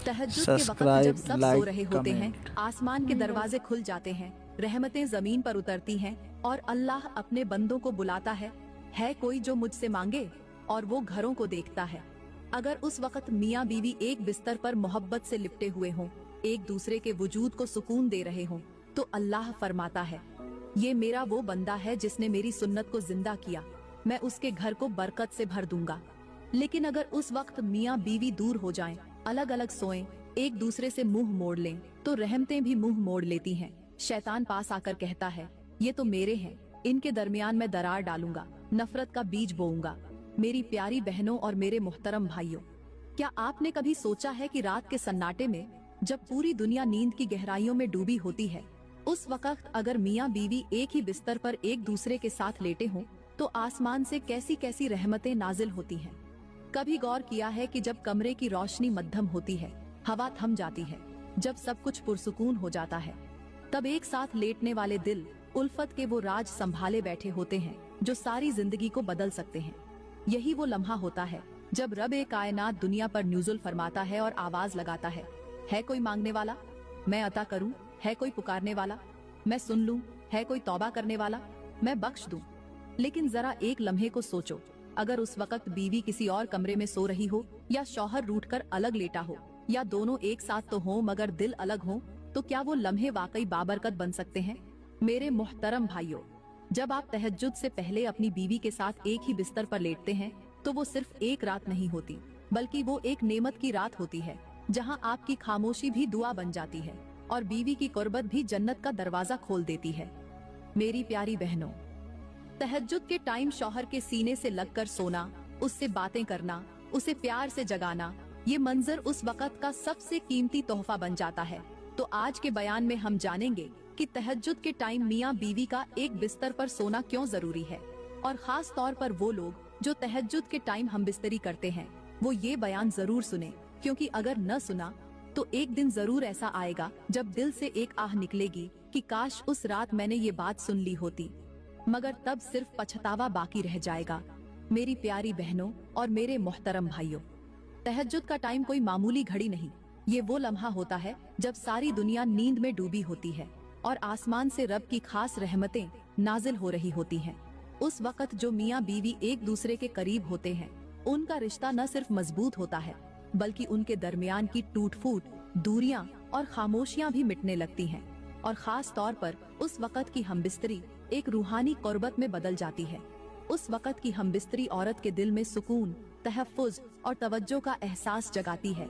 तहज्जुद के वक्त जब सब्सक्राइब, सब सो लाइक, रहे होते हैं, कमेंट। आसमान के दरवाजे खुल जाते हैं, रहमतें जमीन पर उतरती हैं और अल्लाह अपने बंदों को बुलाता है कोई जो मुझसे मांगे, और वो घरों को देखता है। अगर उस वक्त मियाँ बीवी एक बिस्तर पर मोहब्बत से लिपटे हुए हों, एक दूसरे के वजूद को सुकून दे रहे हों, तो अल्लाह फरमाता है, ये मेरा वो बंदा है जिसने मेरी सुन्नत को जिंदा किया, मैं उसके घर को बरकत से भर दूंगा। लेकिन अगर उस वक्त मियाँ बीवी दूर हो जाएं, अलग अलग सोएं, एक दूसरे से मुंह मोड़ लें, तो रहमतें भी मुंह मोड़ लेती हैं। शैतान पास आकर कहता है, ये तो मेरे हैं, इनके दरमियान मैं दरार डालूंगा, नफरत का बीज बोऊंगा। मेरी प्यारी बहनों और मेरे मुहतरम भाइयों, क्या आपने कभी सोचा है कि रात के सन्नाटे में जब पूरी दुनिया नींद की गहराइयों में डूबी होती है, उस वक्त अगर मियाँ बीवी एक ही बिस्तर पर एक दूसरे के साथ लेटे हों, तो आसमान से कैसी कैसी रहमतें नाजिल होती हैं। कभी गौर किया है कि जब कमरे की रोशनी मध्यम होती है, हवा थम जाती है, जब सब कुछ पुरसुकून हो जाता है, तब एक साथ लेटने वाले दिल उल्फत के वो राज संभाले बैठे होते हैं जो सारी जिंदगी को बदल सकते हैं। यही वो लम्हा होता है जब रब ए कायनात दुनिया पर नुज़ुल फरमाता है और आवाज लगाता है कोई मांगने वाला, मैं अता करूं, है कोई पुकारने वाला, मैं सुन लूं, है कोई तौबा करने वाला, मैं बख्श दूं। लेकिन जरा एक लम्हे को सोचो, अगर उस वक्त बीवी किसी और कमरे में सो रही हो, या शौहर रूठकर अलग लेटा हो, या दोनों एक साथ तो हो मगर दिल अलग हो, तो क्या वो लम्हे वाकई बाबरकत बन सकते हैं? मेरे मुहतरम भाइयों, जब आप तहज्जुद से पहले अपनी बीवी के साथ एक ही बिस्तर पर लेटते हैं, तो वो सिर्फ एक रात नहीं होती, बल्कि वो एक नेमत की रात होती है, जहां आपकी खामोशी भी दुआ बन जाती है और बीवी की कुर्बत भी जन्नत का दरवाजा खोल देती है। मेरी प्यारी बहनों, तहज्जुद के टाइम शौहर के सीने से लगकर सोना, उससे बातें करना, उसे प्यार से जगाना, ये मंजर उस वक्त का सबसे कीमती तोहफा बन जाता है। तो आज के बयान में हम जानेंगे कि तहज्जुद के टाइम मियाँ बीवी का एक बिस्तर पर सोना क्यों जरूरी है, और खास तौर पर वो लोग जो तहज्जुद के टाइम हम बिस्तरी करते हैं, वो ये बयान जरूर सुने, क्योंकि अगर न सुना तो एक दिन जरूर ऐसा आएगा जब दिल से एक आह निकलेगी कि काश उस रात मैंने ये बात सुन ली होती, मगर तब सिर्फ पछतावा बाकी रह जाएगा। मेरी प्यारी बहनों और मेरे मोहतरम भाइयों, तहज्जुद का टाइम कोई मामूली घड़ी नहीं, ये वो लम्हा होता है जब सारी दुनिया नींद में डूबी होती है और आसमान से रब की खास रहमतें नाजिल हो रही होती हैं। उस वक्त जो मियाँ बीवी एक दूसरे के करीब होते हैं, उनका रिश्ता न सिर्फ मजबूत होता है, बल्कि उनके दरमियान की टूट फूट, दूरियां और खामोशियां भी मिटने लगती हैं। और खास तौर पर उस वक्त की हमबिस्तरी एक रूहानी कुर्बत में बदल जाती है। उस वक्त की हमबिस्तरी औरत के दिल में सुकून, तहफ़्फ़ुज़ और तवज्जो का एहसास जगाती है।